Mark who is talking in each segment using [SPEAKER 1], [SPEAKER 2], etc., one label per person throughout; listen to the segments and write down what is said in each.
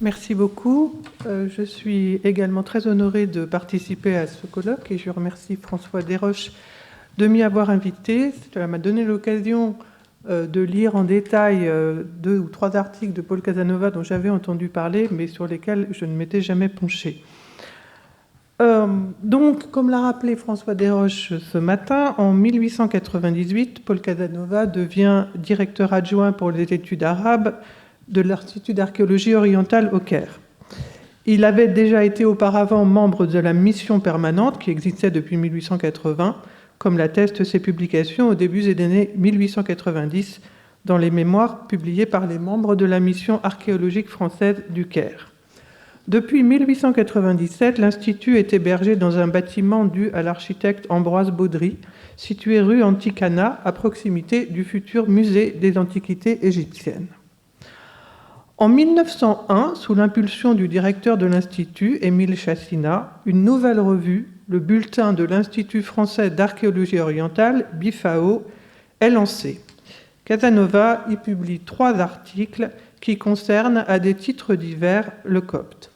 [SPEAKER 1] Merci beaucoup. Je suis également très honorée de participer à ce colloque et je remercie François Desroches de m'y avoir invité. Cela m'a donné l'occasion de lire en détail 2 ou 3 articles de Paul Casanova dont j'avais entendu parler, mais sur lesquels je ne m'étais jamais penchée. Donc, comme l'a rappelé François Desroches ce matin, en 1898, Paul Casanova devient directeur adjoint pour les études arabes de l'Institut d'archéologie orientale au Caire. Il avait déjà été auparavant membre de la mission permanente qui existait depuis 1880, comme l'attestent ses publications au début des années 1890 dans les mémoires publiées par les membres de la mission archéologique française du Caire. Depuis 1897, l'Institut est hébergé dans un bâtiment dû à l'architecte Ambroise Baudry, situé rue Anticana, à proximité du futur musée des antiquités égyptiennes. En 1901, sous l'impulsion du directeur de l'Institut, Émile Chassina, une nouvelle revue, le Bulletin de l'Institut français d'archéologie orientale, BIFAO, est lancée. Casanova y publie 3 articles qui concernent, à des titres divers, le copte.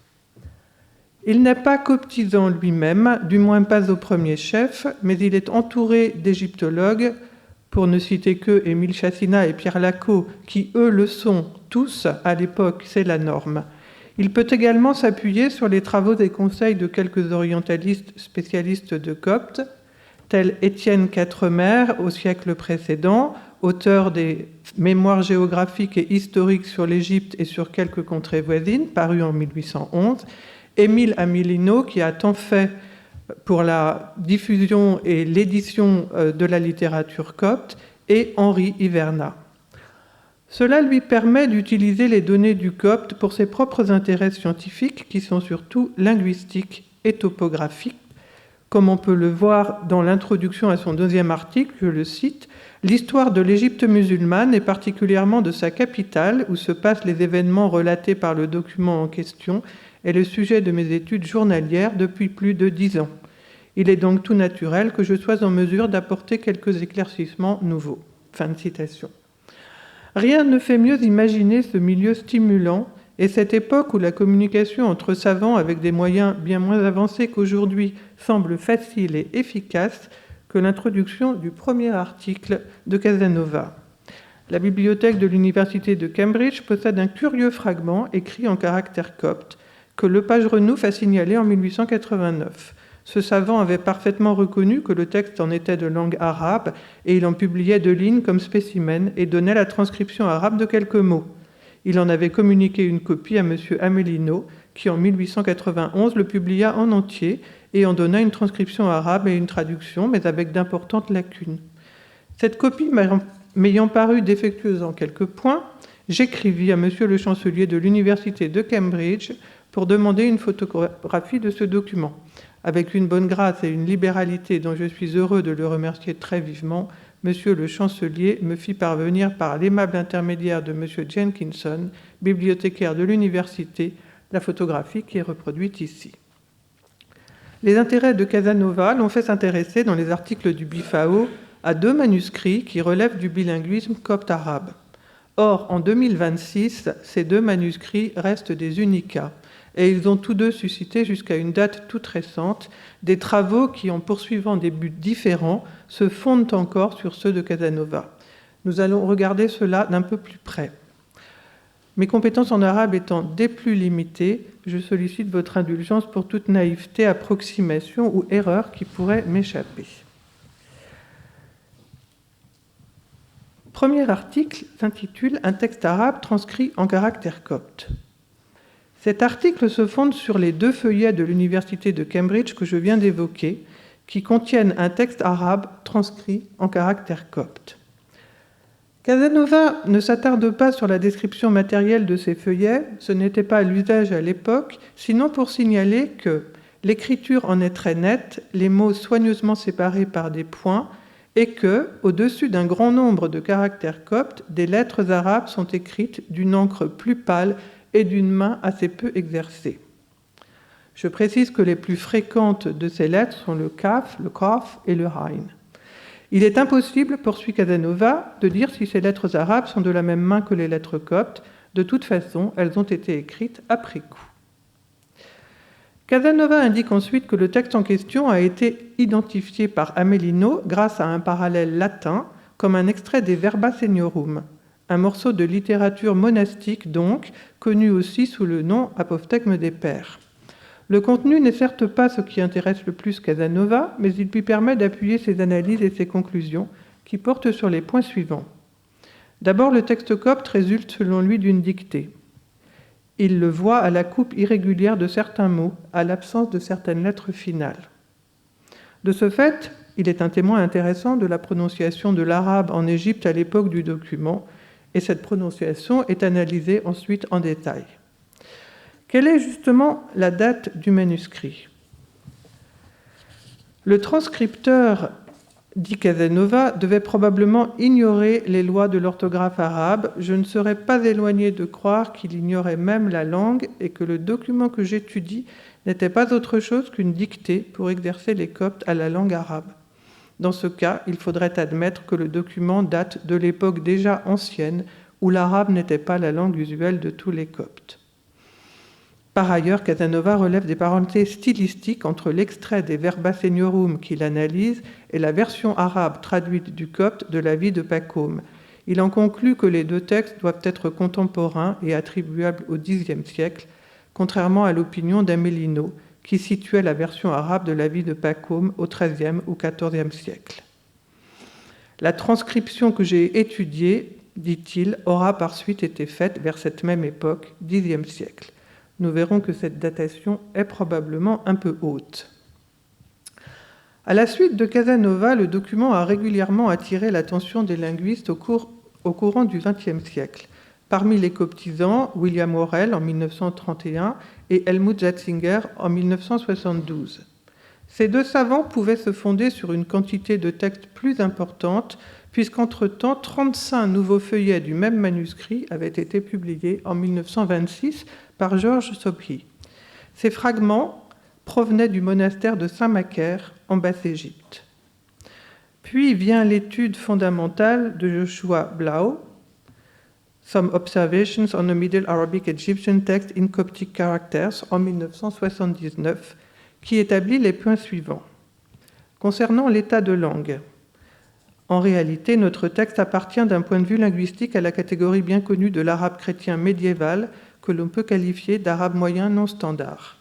[SPEAKER 1] Il n'est pas coptisant lui-même, du moins pas au premier chef, mais il est entouré d'égyptologues, pour ne citer que Émile Chassina et Pierre Lacot, qui eux le sont tous, à l'époque, c'est la norme. Il peut également s'appuyer sur les travaux et conseils de quelques orientalistes spécialistes de copte, tels Étienne Quatremer au siècle précédent, auteur des Mémoires géographiques et historiques sur l'Égypte et sur quelques contrées voisines, paru en 1811, Émile Amilino, qui a tant fait pour la diffusion et l'édition de la littérature copte, et Henri Hivernat. Cela lui permet d'utiliser les données du copte pour ses propres intérêts scientifiques, qui sont surtout linguistiques et topographiques, comme on peut le voir dans l'introduction à son 2e article, je le cite, « L'histoire de l'Égypte musulmane et particulièrement de sa capitale, où se passent les événements relatés par le document en question, est le sujet de mes études journalières depuis plus de 10 ans. Il est donc tout naturel que je sois en mesure d'apporter quelques éclaircissements nouveaux. » Fin de citation. Rien ne fait mieux imaginer ce milieu stimulant et cette époque où la communication entre savants avec des moyens bien moins avancés qu'aujourd'hui semble facile et efficace que l'introduction du premier article de Casanova. La bibliothèque de l'université de Cambridge possède un curieux fragment écrit en caractères coptes que Lepage Renouf a signalé en 1889. Ce savant avait parfaitement reconnu que le texte en était de langue arabe et il en publiait 2 lignes comme spécimen et donnait la transcription arabe de quelques mots. Il en avait communiqué une copie à M. Amélino, qui en 1891 le publia en entier et en donna une transcription arabe et une traduction, mais avec d'importantes lacunes. Cette copie m'ayant paru défectueuse en quelques points, j'écrivis à M. le chancelier de l'université de Cambridge pour demander une photographie de ce document. Avec une bonne grâce et une libéralité dont je suis heureux de le remercier très vivement, M. le chancelier me fit parvenir par l'aimable intermédiaire de M. Jenkinson, bibliothécaire de l'université, la photographie qui est reproduite ici. Les intérêts de Casanova l'ont fait s'intéresser dans les articles du BIFAO à 2 manuscrits qui relèvent du bilinguisme copte-arabe. Or, en 2026, ces 2 manuscrits restent des unicats et ils ont tous 2 suscité jusqu'à une date toute récente des travaux qui, en poursuivant des buts différents, se fondent encore sur ceux de Casanova. Nous allons regarder cela d'un peu plus près. Mes compétences en arabe étant des plus limitées, je sollicite votre indulgence pour toute naïveté, approximation ou erreur qui pourrait m'échapper. Premier article s'intitule « Un texte arabe transcrit en caractère copte ». Cet article se fonde sur les 2 feuillets de l'université de Cambridge que je viens d'évoquer, qui contiennent un texte arabe transcrit en caractère copte. Casanova ne s'attarde pas sur la description matérielle de ces feuillets, ce n'était pas à l'usage à l'époque, sinon pour signaler que l'écriture en est très nette, les mots soigneusement séparés par des points, et que, au-dessus d'un grand nombre de caractères coptes, des lettres arabes sont écrites d'une encre plus pâle et d'une main assez peu exercée. Je précise que les plus fréquentes de ces lettres sont le kaf, le qaf et le haïn. Il est impossible, poursuit Casanova, de dire si ces lettres arabes sont de la même main que les lettres coptes. De toute façon, elles ont été écrites après coup. Casanova indique ensuite que le texte en question a été identifié par Amélino grâce à un parallèle latin comme un extrait des Verba Seniorum, un morceau de littérature monastique donc, connu aussi sous le nom apophthegme des pères. Le contenu n'est certes pas ce qui intéresse le plus Casanova, mais il lui permet d'appuyer ses analyses et ses conclusions qui portent sur les points suivants. D'abord, le texte copte résulte selon lui d'une dictée. Il le voit à la coupe irrégulière de certains mots, à l'absence de certaines lettres finales. De ce fait, il est un témoin intéressant de la prononciation de l'arabe en Égypte à l'époque du document, et cette prononciation est analysée ensuite en détail. Quelle est justement la date du manuscrit ? Le transcripteur, dit Casanova, devait probablement ignorer les lois de l'orthographe arabe. Je ne serais pas éloigné de croire qu'il ignorait même la langue et que le document que j'étudie n'était pas autre chose qu'une dictée pour exercer les coptes à la langue arabe. Dans ce cas, il faudrait admettre que le document date de l'époque déjà ancienne où l'arabe n'était pas la langue usuelle de tous les coptes. Par ailleurs, Casanova relève des parentés stylistiques entre l'extrait des Verba Seniorum qu'il analyse et la version arabe traduite du copte de la vie de Pacôme. Il en conclut que les deux textes doivent être contemporains et attribuables au Xe siècle, contrairement à l'opinion d'Amélino, qui situait la version arabe de la vie de Pacôme au XIIIe ou XIVe siècle. La transcription que j'ai étudiée, dit-il, aura par suite été faite vers cette même époque, Xe siècle. Nous verrons que cette datation est probablement un peu haute. À la suite de Casanova, le document a régulièrement attiré l'attention des linguistes au courant du XXe siècle. Parmi les coptisants, William Worrell en 1931 et Helmut Zatzinger en 1972. Ces deux savants pouvaient se fonder sur une quantité de textes plus importante, puisqu'entre-temps, 35 nouveaux feuillets du même manuscrit avaient été publiés en 1926 par George Sobhy. Ces fragments provenaient du monastère de Saint-Macaire, en Basse-Égypte. Puis vient l'étude fondamentale de Joshua Blau, Some Observations on the Middle Arabic Egyptian Text in Coptic Characters, en 1979, qui établit les points suivants. Concernant l'état de langue, en réalité, notre texte appartient d'un point de vue linguistique à la catégorie bien connue de l'arabe chrétien médiéval que l'on peut qualifier d'arabe moyen non standard.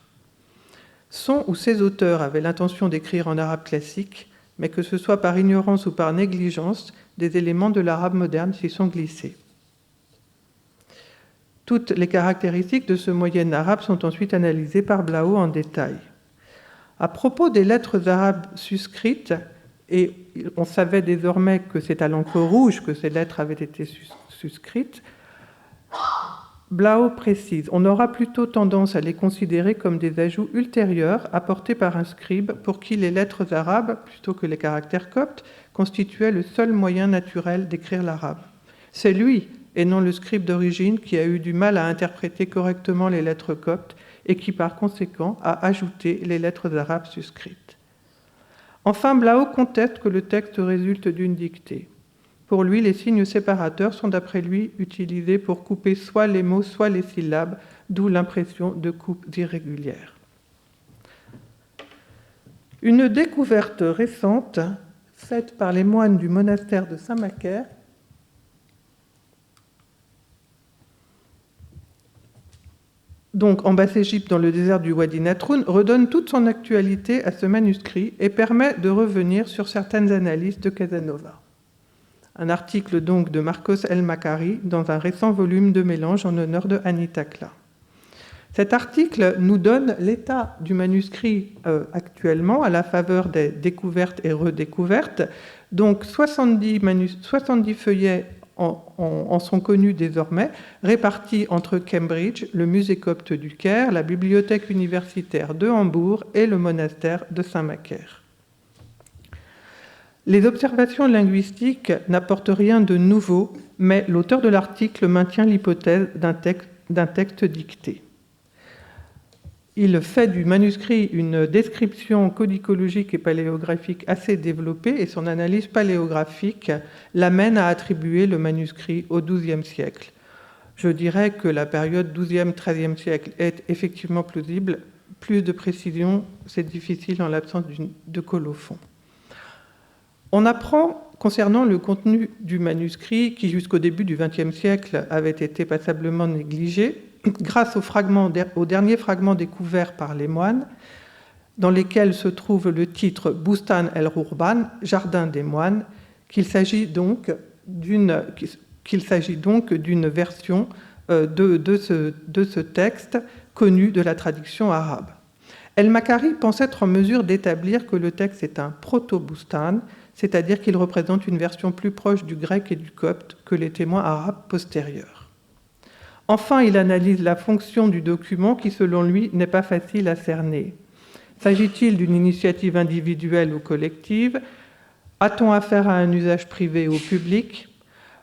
[SPEAKER 1] Son ou ses auteurs avaient l'intention d'écrire en arabe classique, mais que ce soit par ignorance ou par négligence, des éléments de l'arabe moderne s'y sont glissés. Toutes les caractéristiques de ce moyen arabe sont ensuite analysées par Blau en détail. À propos des lettres arabes suscrites, et on savait désormais que c'est à l'encre rouge que ces lettres avaient été suscrites, Blau précise, on aura plutôt tendance à les considérer comme des ajouts ultérieurs apportés par un scribe pour qui les lettres arabes, plutôt que les caractères coptes, constituaient le seul moyen naturel d'écrire l'arabe. C'est lui, et non le scribe d'origine, qui a eu du mal à interpréter correctement les lettres coptes et qui, par conséquent, a ajouté les lettres arabes suscrites. Enfin, Blau conteste que le texte résulte d'une dictée. Pour lui, les signes séparateurs sont d'après lui utilisés pour couper soit les mots, soit les syllabes, d'où l'impression de coupes irrégulières. Une découverte récente, faite par les moines du monastère de Saint-Macaire, donc en Basse-Égypte, dans le désert du Wadi Natroun, redonne toute son actualité à ce manuscrit et permet de revenir sur certaines analyses de Casanova. Un article donc de Marcos El Makari dans un récent volume de Mélange en honneur de Anita Kla. Cet article nous donne l'état du manuscrit actuellement à la faveur des découvertes et redécouvertes. Donc 70 feuillets en sont connus désormais, répartis entre Cambridge, le musée copte du Caire, la bibliothèque universitaire de Hambourg et le monastère de Saint-Macaire. Les observations linguistiques n'apportent rien de nouveau, mais l'auteur de l'article maintient l'hypothèse d'un texte dicté. Il fait du manuscrit une description codicologique et paléographique assez développée, et son analyse paléographique l'amène à attribuer le manuscrit au XIIe siècle. Je dirais que la période XIIe-XIIIe siècle est effectivement plausible. Plus de précision, c'est difficile en l'absence de colophon. On apprend, concernant le contenu du manuscrit, qui jusqu'au début du XXe siècle avait été passablement négligé, grâce aux derniers fragments découverts par les moines, dans lesquels se trouve le titre Bustan el-Rurban, Jardin des moines, qu'il s'agit donc d'une version de ce texte connu de la traduction arabe. El-Makari pense être en mesure d'établir que le texte est un proto-Bustan, c'est-à-dire qu'il représente une version plus proche du grec et du copte que les témoins arabes postérieurs. Enfin, il analyse la fonction du document qui, selon lui, n'est pas facile à cerner. S'agit-il d'une initiative individuelle ou collective? A-t-on affaire à un usage privé ou public?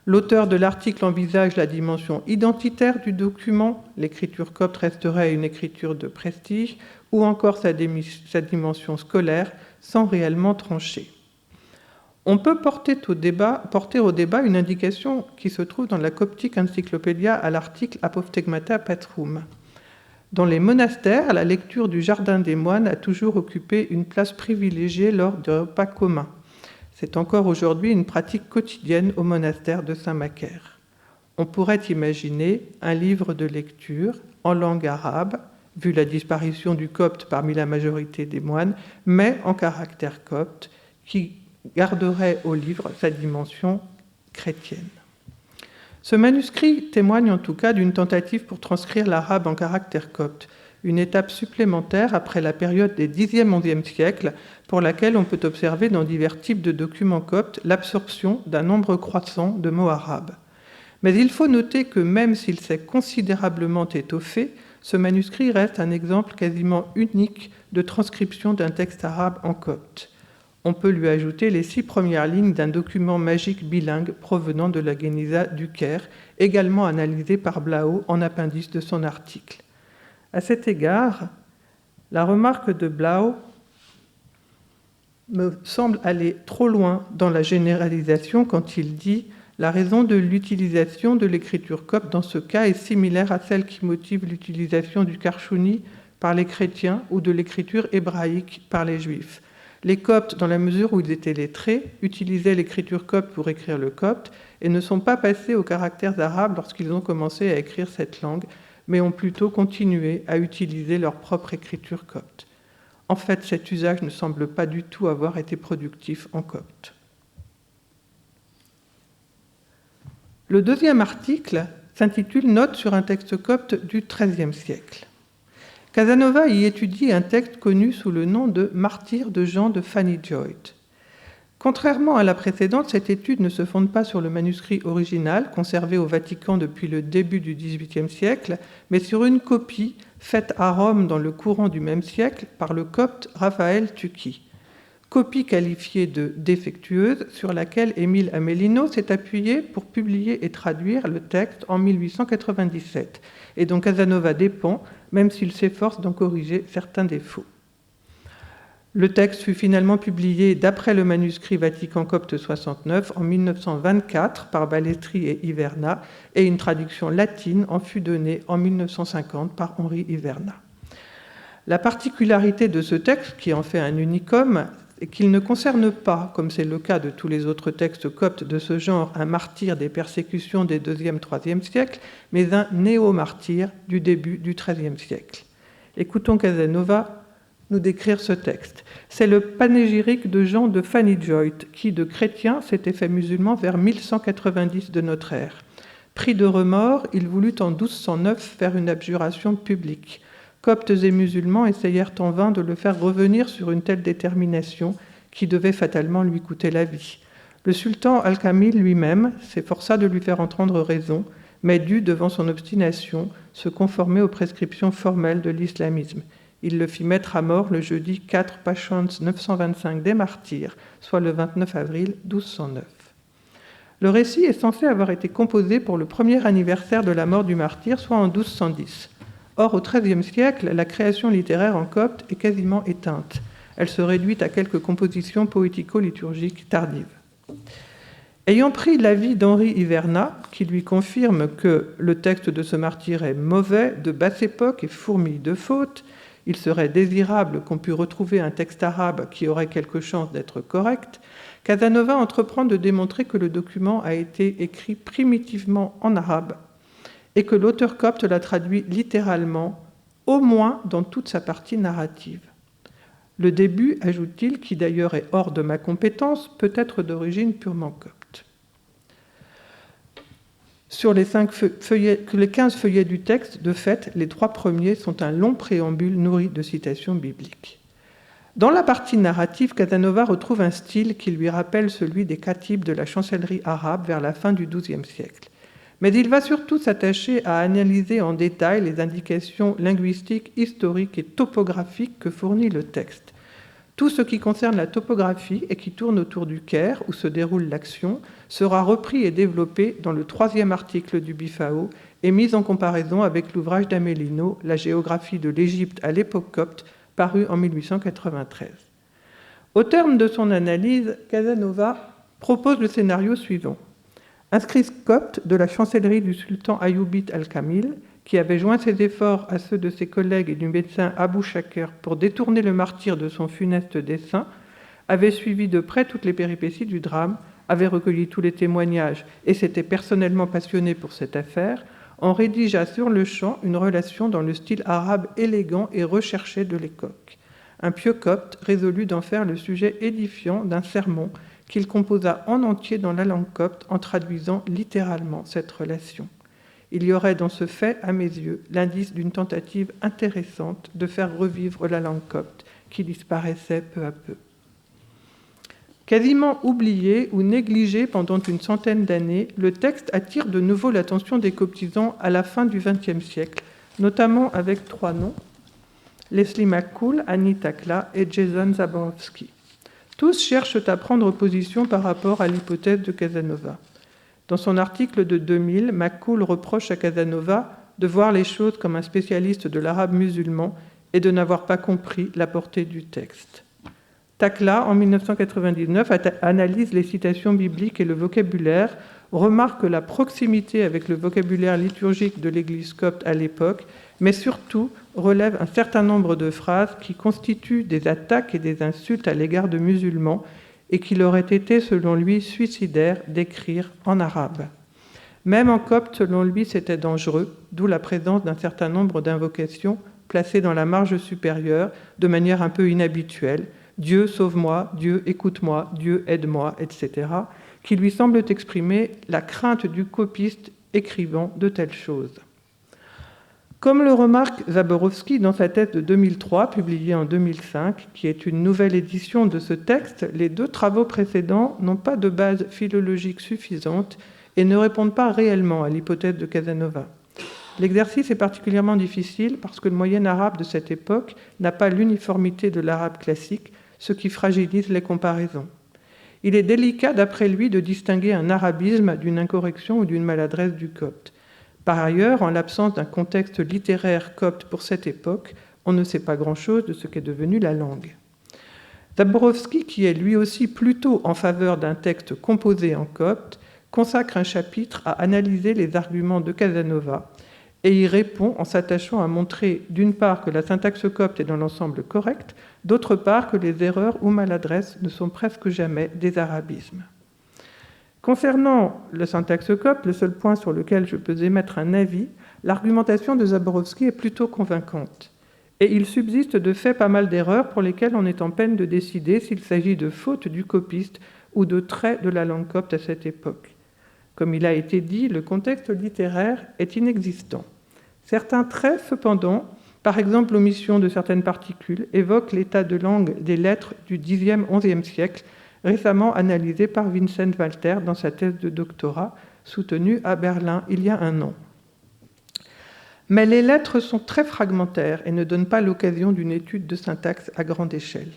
[SPEAKER 1] L'auteur de l'article envisage la dimension identitaire du document, l'écriture copte resterait une écriture de prestige, ou encore sa dimension scolaire, sans réellement trancher. On peut porter au débat une indication qui se trouve dans la Coptic Encyclopédia à l'article Apophthegmata Patrum. Dans les monastères, la lecture du Jardin des moines a toujours occupé une place privilégiée lors de repas communs. C'est encore aujourd'hui une pratique quotidienne au monastère de Saint-Macaire. On pourrait imaginer un livre de lecture en langue arabe, vu la disparition du copte parmi la majorité des moines, mais en caractère copte, qui garderait au livre sa dimension chrétienne. Ce manuscrit témoigne en tout cas d'une tentative pour transcrire l'arabe en caractère copte, une étape supplémentaire après la période des Xe-XIe siècles, pour laquelle on peut observer dans divers types de documents coptes l'absorption d'un nombre croissant de mots arabes. Mais il faut noter que même s'il s'est considérablement étoffé, ce manuscrit reste un exemple quasiment unique de transcription d'un texte arabe en copte. On peut lui ajouter les 6 premières lignes d'un document magique bilingue provenant de la Guéniza du Caire, également analysé par Blaho en appendice de son article. À cet égard, la remarque de Blaho me semble aller trop loin dans la généralisation quand il dit « La raison de l'utilisation de l'écriture copte dans ce cas est similaire à celle qui motive l'utilisation du karchouni par les chrétiens ou de l'écriture hébraïque par les juifs. Les coptes, dans la mesure où ils étaient lettrés, utilisaient l'écriture copte pour écrire le copte et ne sont pas passés aux caractères arabes lorsqu'ils ont commencé à écrire cette langue, mais ont plutôt continué à utiliser leur propre écriture copte. En fait, cet usage ne semble pas du tout avoir été productif en copte. Le deuxième article s'intitule « Note sur un texte copte du XIIIe siècle ». Casanova y étudie un texte connu sous le nom de « Martyr de Jean de Fanny Joyt ». Contrairement à la précédente, cette étude ne se fonde pas sur le manuscrit original, conservé au Vatican depuis le début du XVIIIe siècle, mais sur une copie faite à Rome dans le courant du même siècle par le copte Raphaël Tucci. Copie qualifiée de défectueuse, sur laquelle Émile Amelino s'est appuyé pour publier et traduire le texte en 1897, et dont Casanova dépend, même s'il s'efforce d'en corriger certains défauts. Le texte fut finalement publié d'après le manuscrit Vatican copte 69 en 1924 par Balestri et Iverna, et une traduction latine en fut donnée en 1950 par Henri Iverna. La particularité de ce texte, qui en fait un unicum, est qu'il ne concerne pas, comme c'est le cas de tous les autres textes coptes de ce genre, un martyr des persécutions des IIe, IIIe siècles, mais un néo-martyr du début du XIIIe siècle. Écoutons Casanova nous décrire ce texte. C'est le panégyrique de Jean de Fanny Joyt, qui, de chrétien, s'était fait musulman vers 1190 de notre ère. Pris de remords, il voulut en 1209 faire une abjuration publique. Coptes et musulmans essayèrent en vain de le faire revenir sur une telle détermination qui devait fatalement lui coûter la vie. Le sultan Al-Kamil lui-même s'efforça de lui faire entendre raison, mais dut, devant son obstination, se conformer aux prescriptions formelles de l'islamisme. Il le fit mettre à mort le jeudi 4 Pachons 925 des Martyrs, soit le 29 avril 1209. Le récit est censé avoir été composé pour le premier anniversaire de la mort du martyr, soit en 1210. Or, au XIIIe siècle, la création littéraire en copte est quasiment éteinte. Elle se réduit à quelques compositions poético-liturgiques tardives. Ayant pris l'avis d'Henri Ivernat, qui lui confirme que le texte de ce martyr est mauvais, de basse époque et fourmille de fautes, il serait désirable qu'on pût retrouver un texte arabe qui aurait quelque chance d'être correct, Casanova entreprend de démontrer que le document a été écrit primitivement en arabe et que l'auteur copte l'a traduit littéralement, au moins dans toute sa partie narrative. Le début, ajoute-t-il, qui d'ailleurs est hors de ma compétence, peut être d'origine purement copte. Sur les 15 feuillets du texte, de fait, les 3 premiers sont un long préambule nourri de citations bibliques. Dans la partie narrative, Casanova retrouve un style qui lui rappelle celui des khatibs de la chancellerie arabe vers la fin du XIIe siècle. Mais il va surtout s'attacher à analyser en détail les indications linguistiques, historiques et topographiques que fournit le texte. Tout ce qui concerne la topographie et qui tourne autour du Caire, où se déroule l'action, sera repris et développé dans le 3e article du Bifao et mis en comparaison avec l'ouvrage d'Amélino, La géographie de l'Égypte à l'époque copte, paru en 1893. Au terme de son analyse, Casanova propose le scénario suivant. Un scribe copte de la chancellerie du sultan Ayoubite al-Kamil, qui avait joint ses efforts à ceux de ses collègues et du médecin Abou Shaker pour détourner le martyr de son funeste dessein, avait suivi de près toutes les péripéties du drame, avait recueilli tous les témoignages et s'était personnellement passionné pour cette affaire, en rédigea sur le champ une relation dans le style arabe élégant et recherché de l'époque. Un pieux copte résolut d'en faire le sujet édifiant d'un sermon qu'il composa en entier dans la langue copte en traduisant littéralement cette relation. Il y aurait dans ce fait, à mes yeux, l'indice d'une tentative intéressante de faire revivre la langue copte qui disparaissait peu à peu. Quasiment oublié ou négligé pendant une centaine d'années, le texte attire de nouveau l'attention des coptisans à la fin du XXe siècle, notamment avec 3 noms, Leslie McCool, Annie Takla et Jason Zaborowski. Tous cherchent à prendre position par rapport à l'hypothèse de Casanova. Dans son article de 2000, McCool reproche à Casanova de voir les choses comme un spécialiste de l'arabe musulman et de n'avoir pas compris la portée du texte. Takla, en 1999, analyse les citations bibliques et le vocabulaire, remarque la proximité avec le vocabulaire liturgique de l'Église copte à l'époque, mais surtout relève un certain nombre de phrases qui constituent des attaques et des insultes à l'égard de musulmans et qu'il aurait été, selon lui, suicidaire d'écrire en arabe. Même en copte, selon lui, c'était dangereux, d'où la présence d'un certain nombre d'invocations placées dans la marge supérieure de manière un peu inhabituelle, Dieu sauve-moi, Dieu écoute-moi, Dieu aide-moi, etc., qui lui semblent exprimer la crainte du copiste écrivant de telles choses. Comme le remarque Zaborowski dans sa thèse de 2003, publiée en 2005, qui est une nouvelle édition de ce texte, les 2 travaux précédents n'ont pas de base philologique suffisante et ne répondent pas réellement à l'hypothèse de Casanova. L'exercice est particulièrement difficile parce que le moyen arabe de cette époque n'a pas l'uniformité de l'arabe classique, ce qui fragilise les comparaisons. Il est délicat, d'après lui, de distinguer un arabisme d'une incorrection ou d'une maladresse du copte. Par ailleurs, en l'absence d'un contexte littéraire copte pour cette époque, on ne sait pas grand-chose de ce qu'est devenue la langue. Zaborowski, qui est lui aussi plutôt en faveur d'un texte composé en copte, consacre un chapitre à analyser les arguments de Casanova et y répond en s'attachant à montrer d'une part que la syntaxe copte est dans l'ensemble correcte, d'autre part que les erreurs ou maladresses ne sont presque jamais des arabismes. Concernant le syntaxe copte, le seul point sur lequel je peux émettre un avis, l'argumentation de Zaborowski est plutôt convaincante. Et il subsiste de fait pas mal d'erreurs pour lesquelles on est en peine de décider s'il s'agit de fautes du copiste ou de traits de la langue copte à cette époque. Comme il a été dit, le contexte littéraire est inexistant. Certains traits, cependant, par exemple l'omission de certaines particules, évoquent l'état de langue des lettres du Xe-XIe siècle, récemment analysé par Vincent Walter dans sa thèse de doctorat, soutenue à Berlin il y a un an. Mais les lettres sont très fragmentaires et ne donnent pas l'occasion d'une étude de syntaxe à grande échelle.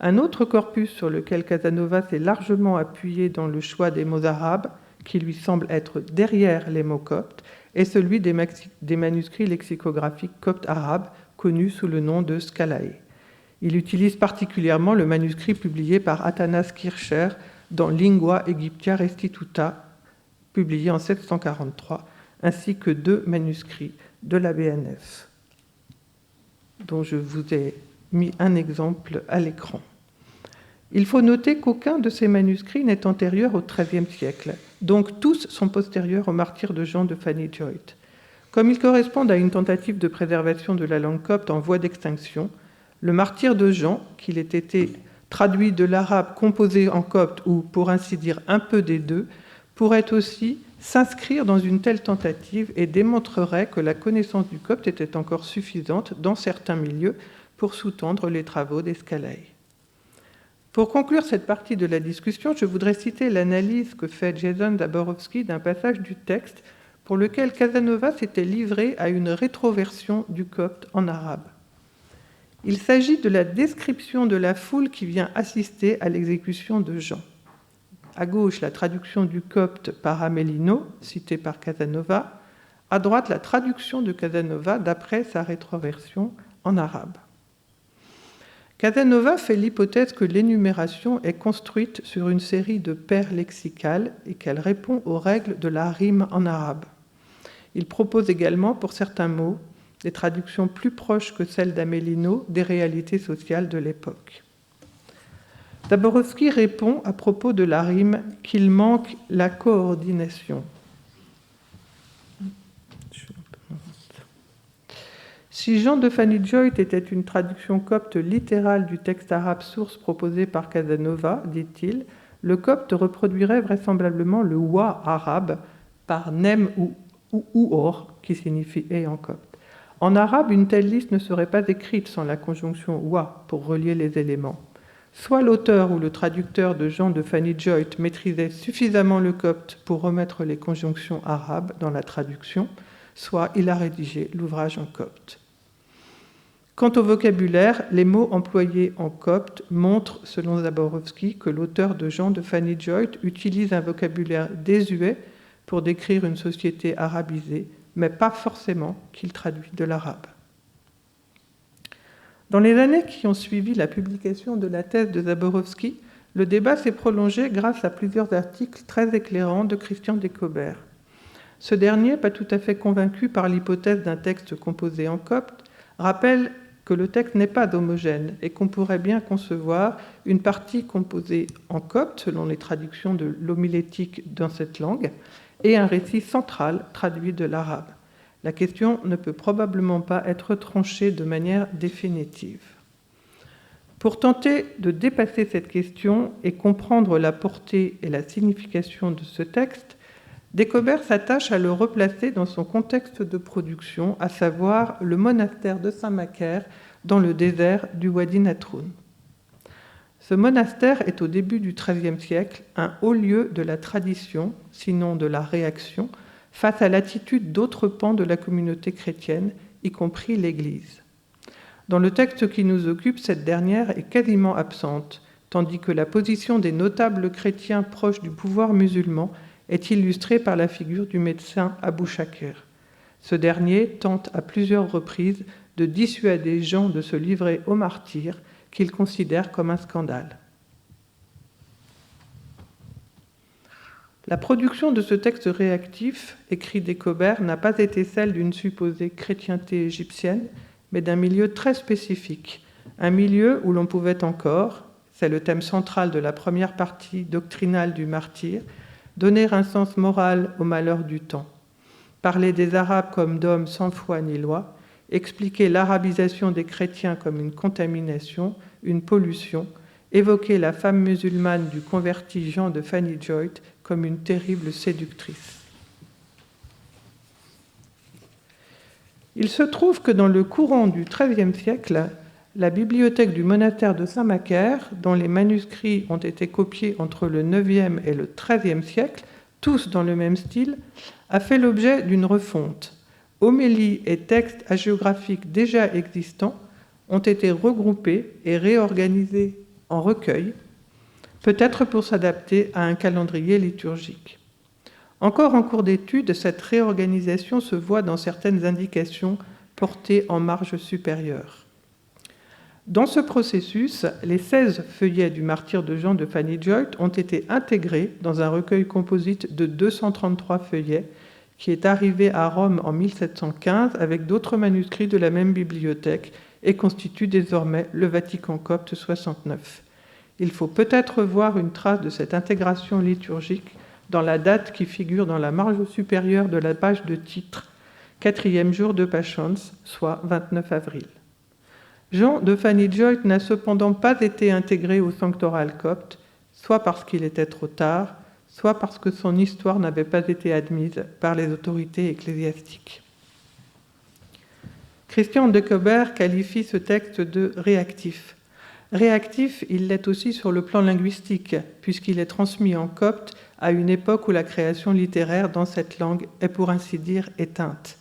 [SPEAKER 1] Un autre corpus sur lequel Casanova s'est largement appuyé dans le choix des mots arabes, qui lui semble être derrière les mots coptes, est celui des manuscrits lexicographiques coptes arabes, connus sous le nom de Scalae. Il utilise particulièrement le manuscrit publié par Athanas Kircher dans Lingua Egyptia Restituta, publié en 743, ainsi que 2 manuscrits de la BNF, dont je vous ai mis un exemple à l'écran. Il faut noter qu'aucun de ces manuscrits n'est antérieur au XIIIe siècle, donc tous sont postérieurs au martyre de Jean de Fanny Joyt. Comme ils correspondent à une tentative de préservation de la langue copte en voie d'extinction, le martyre de Jean, qu'il ait été traduit de l'arabe composé en copte ou, pour ainsi dire, un peu des deux, pourrait aussi s'inscrire dans une telle tentative et démontrerait que la connaissance du copte était encore suffisante dans certains milieux pour sous-tendre les travaux des Scalae. Pour conclure cette partie de la discussion, je voudrais citer l'analyse que fait Jason Zaborowski d'un passage du texte pour lequel Casanova s'était livré à une rétroversion du copte en arabe. Il s'agit de la description de la foule qui vient assister à l'exécution de Jean. À gauche, la traduction du copte par Amélino, citée par Casanova. À droite, la traduction de Casanova d'après sa rétroversion en arabe. Casanova fait l'hypothèse que l'énumération est construite sur une série de paires lexicales et qu'elle répond aux règles de la rime en arabe. Il propose également, pour certains mots, des traductions plus proches que celles d'Amélino des réalités sociales de l'époque. Zaborowski répond à propos de la rime qu'il manque la coordination. Si Jean de Fanny Joyt était une traduction copte littérale du texte arabe source proposé par Casanova, dit-il, le copte reproduirait vraisemblablement le wa arabe par nem ou or, qui signifie et en copte. En arabe, une telle liste ne serait pas écrite sans la conjonction wa pour relier les éléments. Soit l'auteur ou le traducteur de Jean de Fanny Joyt maîtrisait suffisamment le copte pour remettre les conjonctions arabes dans la traduction, soit il a rédigé l'ouvrage en copte. Quant au vocabulaire, les mots employés en copte montrent, selon Zaborowski, que l'auteur de Jean de Fanny Joyt utilise un vocabulaire désuet pour décrire une société arabisée, mais pas forcément qu'il traduit de l'arabe. Dans les années qui ont suivi la publication de la thèse de Zaborowski, le débat s'est prolongé grâce à plusieurs articles très éclairants de Christian Decobert. Ce dernier, pas tout à fait convaincu par l'hypothèse d'un texte composé en copte, rappelle que le texte n'est pas homogène et qu'on pourrait bien concevoir une partie composée en copte, selon les traductions de l'homilétique dans cette langue, et un récit central traduit de l'arabe. La question ne peut probablement pas être tranchée de manière définitive. Pour tenter de dépasser cette question et comprendre la portée et la signification de ce texte, Decobert s'attache à le replacer dans son contexte de production, à savoir le monastère de Saint-Macaire dans le désert du Wadi Natroun. Ce monastère est au début du XIIIe siècle un haut lieu de la tradition, sinon de la réaction, face à l'attitude d'autres pans de la communauté chrétienne, y compris l'Église. Dans le texte qui nous occupe, cette dernière est quasiment absente, tandis que la position des notables chrétiens proches du pouvoir musulman est illustrée par la figure du médecin Abou Shakir. Ce dernier tente à plusieurs reprises de dissuader Jean de se livrer au martyre qu'il considère comme un scandale. La production de ce texte réactif, écrit Decobert, n'a pas été celle d'une supposée chrétienté égyptienne, mais d'un milieu très spécifique, un milieu où l'on pouvait encore, c'est le thème central de la première partie doctrinale du martyre, donner un sens moral au malheur du temps, parler des Arabes comme d'hommes sans foi ni loi, expliquer l'arabisation des chrétiens comme une contamination, une pollution, évoquer la femme musulmane du converti Jean de Fanny Joyt comme une terrible séductrice. Il se trouve que dans le courant du XIIIe siècle, la bibliothèque du monastère de Saint-Macaire, dont les manuscrits ont été copiés entre le IXe et le XIIIe siècle, tous dans le même style, a fait l'objet d'une refonte. Homélies et textes hagiographiques déjà existants ont été regroupés et réorganisés en recueils, peut-être pour s'adapter à un calendrier liturgique. Encore en cours d'étude, cette réorganisation se voit dans certaines indications portées en marge supérieure. Dans ce processus, les 16 feuillets du martyre de Jean de Fanny Joyt ont été intégrés dans un recueil composite de 233 feuillets qui est arrivé à Rome en 1715 avec d'autres manuscrits de la même bibliothèque et constitue désormais le Vatican copte 69. Il faut peut-être voir une trace de cette intégration liturgique dans la date qui figure dans la marge supérieure de la page de titre, 4e jour de Passions, soit 29 avril. Jean de Fanny Joyt n'a cependant pas été intégré au sanctoral copte, soit parce qu'il était trop tard, soit parce que son histoire n'avait pas été admise par les autorités ecclésiastiques. Christian de Cobert qualifie ce texte de réactif. Réactif, il l'est aussi sur le plan linguistique, puisqu'il est transmis en copte à une époque où la création littéraire dans cette langue est pour ainsi dire éteinte.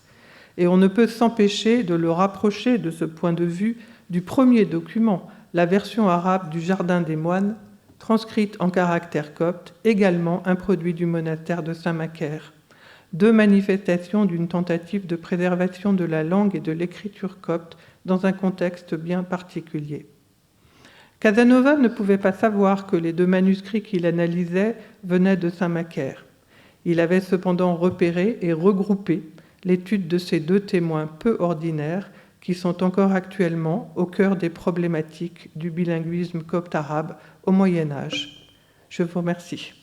[SPEAKER 1] Et on ne peut s'empêcher de le rapprocher de ce point de vue du premier document, la version arabe du Jardin des moines, transcrite en caractère copte, également un produit du monastère de Saint-Macaire. Deux manifestations d'une tentative de préservation de la langue et de l'écriture copte dans un contexte bien particulier. Casanova ne pouvait pas savoir que les deux manuscrits qu'il analysait venaient de Saint-Macaire. Il avait cependant repéré et regroupé l'étude de ces deux témoins peu ordinaires qui sont encore actuellement au cœur des problématiques du bilinguisme copte-arabe au Moyen Âge. Je vous remercie.